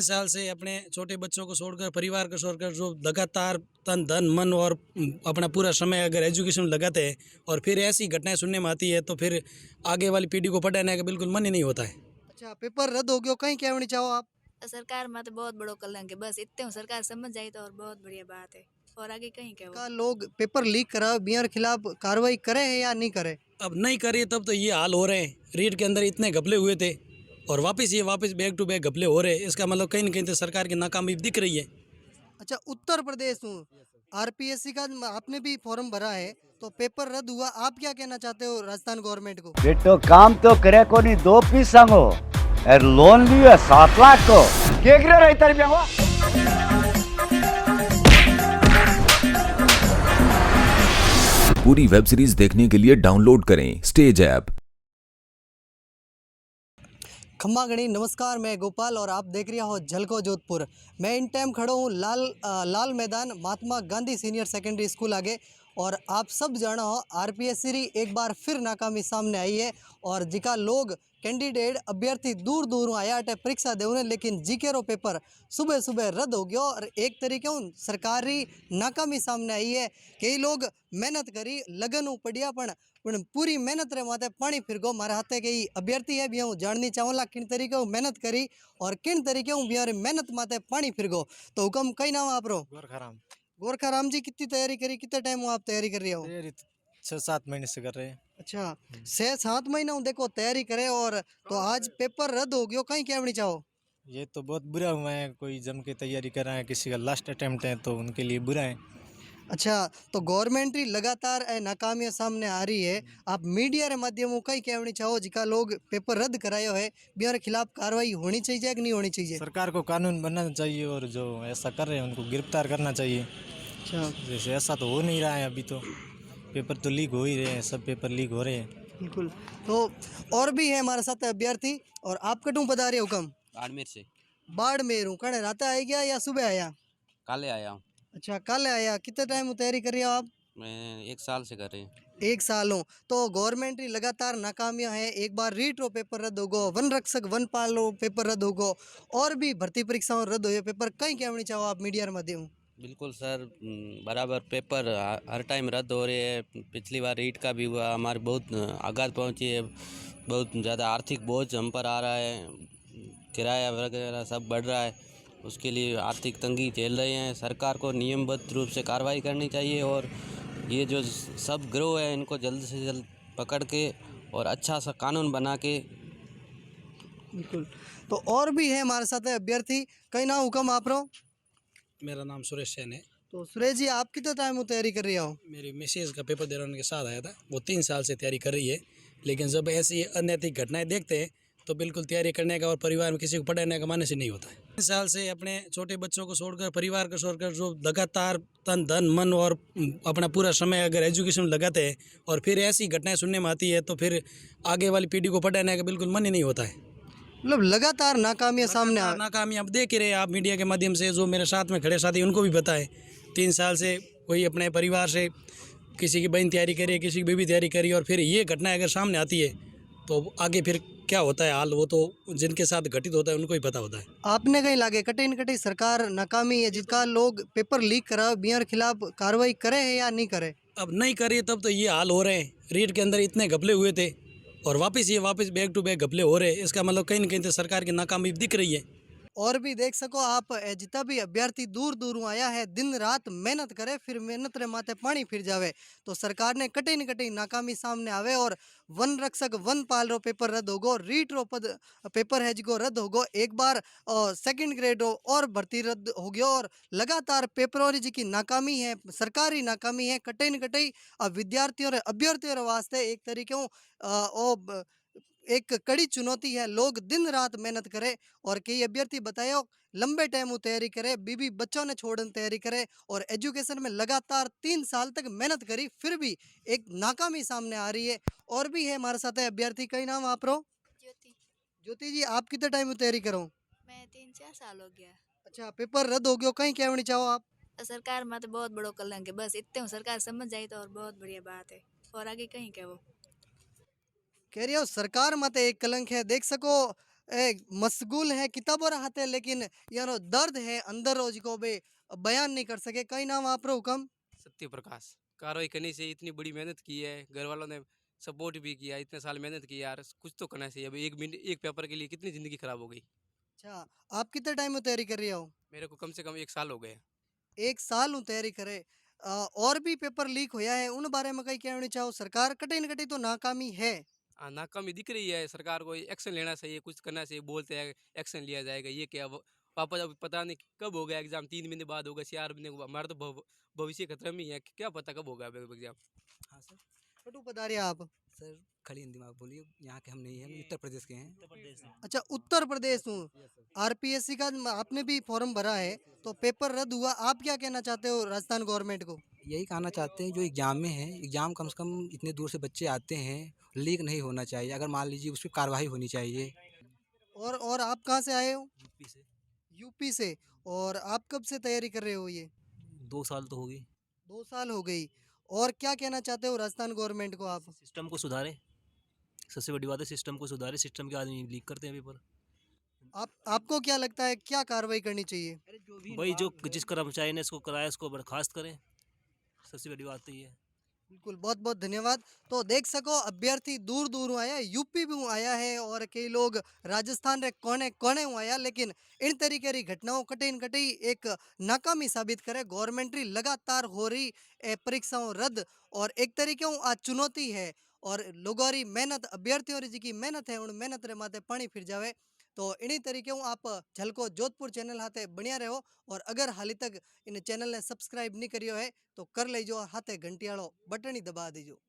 साल से अपने छोटे बच्चों को छोड़कर परिवार को छोड़कर जो लगातार तन धन मन और अपना पूरा समय अगर एजुकेशन में लगाते हैं और फिर ऐसी घटनाएं सुनने में आती है तो फिर आगे वाली पीढ़ी को पढ़ाने का बिल्कुल मन ही नहीं होता है। अच्छा, पेपर रद्द हो गयो, कहीं क्या होनी चाहो आप? सरकार में तो बहुत बड़ो कलंक है, बस इतने हूँ, सरकार समझ जाए तो और बहुत बढ़िया बात है। और आगे कहीं क्या का वो लोग पेपर लीक करा बियर खिलाफ कार्रवाई करे है या नहीं करे? अब नहीं करिए तब तो ये हाल हो रहे हैं। रीट के अंदर इतने घपले हुए थे और वापस बैक टू बैक घपले हो रहे हैं। इसका मतलब कहीं ना कहीं तो सरकार की नाकामी दिख रही है। अच्छा, उत्तर प्रदेश हूँ, आरपीएससी का आपने भी फॉर्म भरा है, तो पेपर रद्द हुआ, आप क्या कहना चाहते हो राजस्थान गवर्नमेंट को? बेटो काम तो करे को नहीं, 2 पीस संगो और लोन लियो 7 लाख को केकरे रही तरबिया हुआ। पूरी वेब सीरीज देखने के लिए डाउनलोड करें स्टेज ऐप। खम्मा गणी नमस्कार, मैं गोपाल और आप देख रहे हो झलको जोधपुर। मैं इन टाइम खड़ा हूँ लाल मैदान Mahatma Gandhi senior secondary school आगे। और आप सब जाना हो आरपीएससी री एक बार फिर नाकामी सामने आई है और जिका लोग कैंडिडेट अभ्यर्थी दूर दूर आया अटे परीक्षा देने, लेकिन जीके रो पेपर सुबह सुबह रद्द हो गया और एक तरीके सरकारी नाकामी सामने आई है। कई लोग मेहनत करी लगन पड़िया पण पूरी मेहनत रे माथे पानी फिर गो। मारे हाथे कई अभ्यर्थी है भी हूँ जाननी चाहूँगा किन तरीके मेहनत करी और किन तरीके हूँ भी मेहनत माथे पानी फिर गो। तो हुक्म कई नाम आप रो? गोरखाराम। गोरखाराम जी, कितनी तैयारी करी, कितने टाइम हुआ आप तैयारी कर रहे हो? तैयारी 6-7 महीने से कर रहे हैं। अच्छा, 6-7 महीना हूँ देखो तैयारी करे और तो आज पेपर रद्द हो गयो, कहीं क्या चाहो? ये तो बहुत बुरा हुआ है, कोई जम के तैयारी कर रहा है, किसी का लास्ट अटेम्प्ट है तो उनके लिए बुरा है। अच्छा, तो गवर्नमेंट ही लगातार नाकामियां सामने आ रही है, आप मीडिया के माध्यम कहीं कहनी चाहो जिका लोग पेपर रद्द करायो है बिहार खिलाफ कार्रवाई होनी चाहिए कि नहीं होनी चाहिए? सरकार को कानून बनना चाहिए और जो ऐसा कर रहे हैं उनको गिरफ्तार करना चाहिए। अच्छा, जैसे ऐसा तो हो नहीं रहा है, अभी तो पेपर तो लीक हो ही रहे हैं, सब पेपर लीक हो रहे हैं। बिल्कुल। तो और भी है हमारे साथ अभ्यर्थी, और आप कटू बता रहे हुक्म? बाड़मेर से। बाड़मेर हूँ, कड़े रात आ गया या सुबह आया? काले आया हूँ। अच्छा, कल आया। कितने टाइम तैयारी कर रहे हो आप? मैं 1 साल से कर रही हूँ। 1 साल हो। तो गवर्नमेंट की लगातार नाकामियां है, एक बार रीट रो पेपर रद्द होगो, वन रक्षक वन पाल रो पेपर रद्द होगो और भी भर्ती परीक्षाओं रद्द हो पेपर, कहीं कहनी चाहो आप मीडिया के माध्यम? बिल्कुल सर, बराबर पेपर हर टाइम रद्द हो रहे हैं। पिछली बार रीट का भी हुआ, हमारे बहुत आघात पहुँची है, बहुत ज़्यादा आर्थिक बोझ हम पर आ रहा है, किराया वगैरह सब बढ़ रहा है, उसके लिए आर्थिक तंगी झेल रहे हैं। सरकार को नियमबद्ध रूप से कार्रवाई करनी चाहिए और ये जो सब गिरोह है इनको जल्द से जल्द पकड़ के और अच्छा सा कानून बना के। बिल्कुल। तो और भी है हमारे साथ अभ्यर्थी, कहीं ना हुक्म आप रो? मेरा नाम सुरेश सेन है। तो सुरेश जी, आप कितने टाइम तैयारी कर रही हो? मेरी मिसेज का पेपर देने के साथ आया था, वो 3 साल से तैयारी कर रही है। लेकिन जब ऐसी अनैतिक घटनाएं देखते हैं तो बिल्कुल तैयारी करने का और परिवार में किसी को पढ़ाने का मन से नहीं होता है। 3 साल से अपने छोटे बच्चों को छोड़कर परिवार को छोड़कर जो लगातार तन धन मन और अपना पूरा समय अगर एजुकेशन में लगाते हैं और फिर ऐसी घटनाएं सुनने में आती है तो फिर आगे वाली पीढ़ी को पढ़ाने का बिल्कुल मन ही नहीं होता है। मतलब लगातार नाकामियां सामने आ नाकामी आप देख ही रहे, आप मीडिया के माध्यम से जो मेरे साथ में खड़े साथी उनको भी बताए। 3 साल से कोई अपने परिवार से किसी की बहन तैयारी करी, किसी की बीवी तैयारी करी और फिर ये घटना अगर सामने आती है तो आगे फिर क्या होता है हाल, वो तो जिनके साथ घटित होता है उनको ही पता होता है। आपने कहीं लागे कटे न कटे सरकार नाकामी है, जिसका लोग पेपर लीक करा बिहार खिलाफ कार्रवाई करे है या नहीं करे? अब नहीं करिए तब तो ये हाल हो रहे हैं। रीट के अंदर इतने घपले हुए थे और वापस बैक टू बैक घपले हो रहे हैं। इसका मतलब कहीं ना कहीं तो सरकार की नाकामी दिख रही है। और भी देख सको आप, जितना भी अभ्यर्थी दूर दूर आया है दिन रात मेहनत करे, फिर मेहनत रे माथे पानी फिर जावे, तो सरकार ने कटे न कटे नाकामी सामने आवे और वन रक्षक वन पाल रो पेपर रद्द होगो, रीट रो पद पेपर है जिको रद्द होगो, एक बार सेकंड ग्रेड रो और भर्ती रद्द हो गयो और लगातार पेपरों री जी की नाकामी है, सरकारी नाकामी है, कटे न कटे विद्यार्थियों रे अभ्यर्थियों रे वास्ते एक तरीके एक कड़ी चुनौती है। लोग दिन रात मेहनत करे और कई अभ्यर्थी बतायो लंबे टाइम तैयारी करे, बीबी बच्चों ने छोड़न तैयारी करे और एजुकेशन में लगातार 3 साल तक मेहनत करी, फिर भी एक नाकामी सामने आ रही है। और भी है हमारे साथ अभ्यर्थी, कई नाम आप रो? ज्योति। ज्योति जी, आप कितने टाइम तैयारी करो? मैं 3-4 साल हो गया। अच्छा, पेपर रद्द हो गयो, कहीं क्या होनी चाहो आप? सरकार में तो बहुत बड़ो कलंक है, बस इतने हूँ, सरकार समझ जाए तो और बहुत बढ़िया बात है। और आगे कहीं क्या वो कह रही हो सरकार माते एक कलंक है। देख सको मशगूल है किताबों हाथे लेकिन यारो दर्द है अंदर रोज को बे बयान नहीं कर सके। कई नाम आप हुकम सत्य प्रकाश कार्रवाई करनी चाहिए। इतनी बड़ी मेहनत की है, घर वालों ने सपोर्ट भी किया, इतने साल मेहनत की यार, कुछ तो करना चाहिए। अभी एक मिनट एक पेपर के लिए कितनी ज़िंदगी खराब हो गई। अच्छा आप कितने टाइम में तैयारी कर रही हो? मेरे को कम से कम 1 साल हो गए। 1 साल हूँ तैयारी करे। और भी पेपर लीक होया है उन बारे में कई कहना चाहो? सरकार कटे न कटे तो नाकामी है। हाँ, नाकामी दिख रही है। सरकार को एक्शन लेना चाहिए, कुछ करना चाहिए। बोलते हैं एक्शन लिया जाएगा, ये क्या वापस अब पता नहीं कब होगा एग्ज़ाम। 3 महीने बाद होगा, 4 महीने बाद। हमारा तो भविष्य खतरे में ही है, क्या पता कब होगा एग्ज़ाम। हाँ सर। कटु पधारिया आप। सर खड़ी हिंदी में आप बोलिए, यहाँ के हम नहीं हैं, उत्तर प्रदेश के हैं। अच्छा उत्तर प्रदेश हूँ। आरपीएससी का आपने भी फॉर्म भरा है तो पेपर रद्द हुआ, आप क्या कहना चाहते हो राजस्थान गवर्नमेंट को? यही कहना चाहते हैं जो एग्ज़ाम में है, एग्ज़ाम कम से कम इतने दूर से बच्चे आते हैं, लीक नहीं होना चाहिए। अगर मान लीजिए उस पर कार्रवाई होनी चाहिए। और आप कहाँ से आए हो? यूपी से। यूपी से। और आप कब से तैयारी कर रहे हो ये? 2 साल तो होगी। 2 साल हो गई। और क्या कहना चाहते हो राजस्थान गवर्नमेंट को आप? सिस्टम को सुधारे, सबसे बड़ी बात है सिस्टम को सुधारे। सिस्टम के आदमी लीक करते हैं पेपर। आपको क्या लगता है क्या कार्रवाई करनी चाहिए? भाई जो जिस कर्मचारी ने इसको कराया उसको बर्खास्त करें, सबसे बड़ी बात तो ये है। बिल्कुल बहुत बहुत धन्यवाद। तो देख सको अभ्यर्थी दूर दूर आया, यूपी भी आया है और कई लोग राजस्थान रे कोने कोने आया, लेकिन इन तरीके री घटनाओं कटे न कटे एक नाकामी साबित करे। गवर्नमेंट री लगातार हो रही परीक्षाओं रद्द और एक तरीके आ चुनौती है और लोगों री मेहनत अभ्यर्थियों री जी मेहनत है उन मेहनत रे माथे पानी फिर जावे। तो इन्हीं तरीके आप झलको जोधपुर चैनल हाथे बनिया रहो और अगर हाली तक इन चैनल ने सब्सक्राइब नहीं करियो है तो कर लीजो, हाथे घंटी वालो बटन ही दबा दीजो।